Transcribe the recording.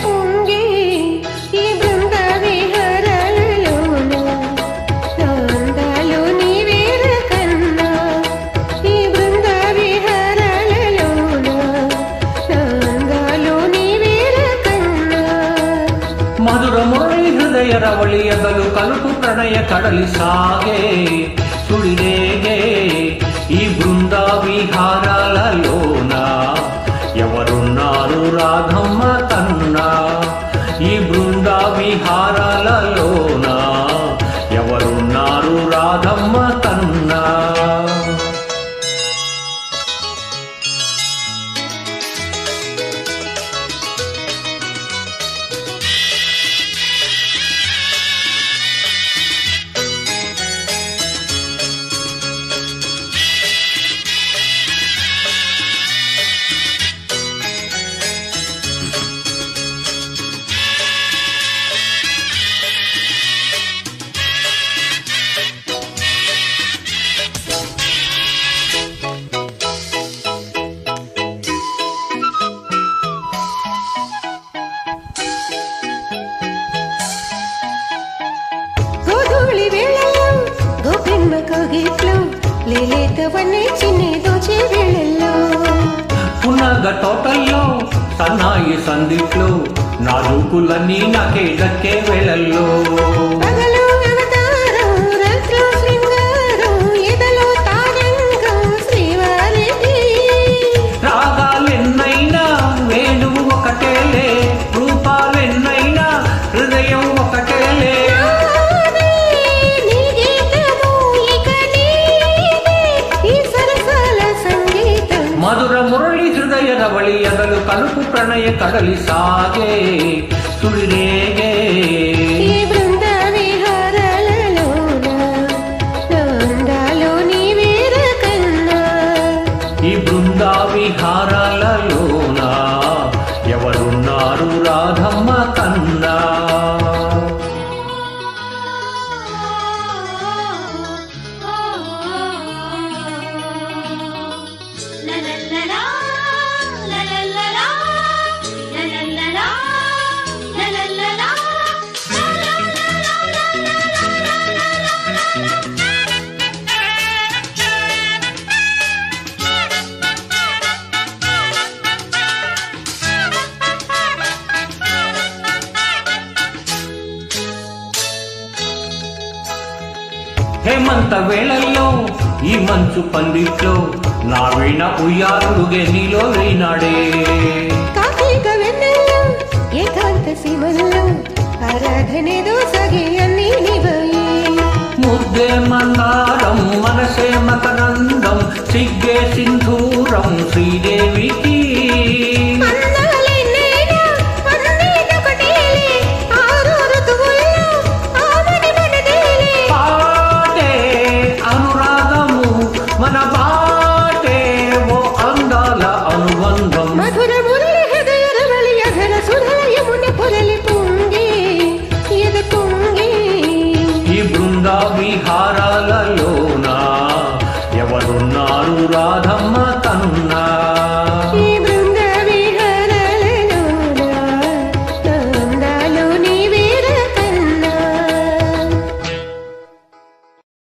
పొంగే ఈ బృంద విహారాలలోన నా అందాలు నీవేల కన్నా ఈ బృంద విహారాలలోన నా అందాలు నీవేల కన్నా మధుర మురళి హృదయ రవళి ఎదలు కలుపు ప్రణయ కడలి సాగే సుడిరేగే ఈ బృంద విహారాలలోన ఎవరున్నారు రాధమ్మ కన్నా ఈ బృంద విహారాలలోన ఎవరున్నారు రాధమ్మ కన్నా లేలేతవనే చిన్ని దోచే వేళల్లో పునగ తోటల్లో సన్నాయి సందిట్లో నాలుగులన్నీ నాకే దక్కే వేళల్లో పగలు అవతారం రాత్రి శృంగారం ఎదలో తారంగం శ్రీవారికి రాగాలెన్నైనా వేణువు ఒకటేలే రూపాలెన్నైనా హృదయం ఒకటేలే మధుర మురళి హృదయ రవళి ఎదలు కలుపు ప్రణయ కడలి సాగే సుడిరేగే ఈ బృంద విహారాలలోన నా అందాలు నీవేల కన్నా ఈ బృంద విహారాలలోన ఎవరున్నారు రాధమ్మ కన్నా హేమంత వేళల్లో ఈ మంచు పందిట్లో నా వీణ ఉయ్యాలుగే నీలో వేనాడే కాకిక వెన్నెల్లో ఏకాంత సీమల్లో ఆరాధనేదో సగి అన్ని నివయే ముద్దే మందారం మనసే మకరందం సిగ్గే సింధూరం శ్రీదేవికి మన బాటే ఓ అందాల అనుబంధం మధుర మురళి హృదయ రవళి అధర సుధయమున పొరలి పొంగే ఎద పొంగే ఈ బృంద విహారాలలోన ఎవరున్నారు రాధమ్మ కన్నా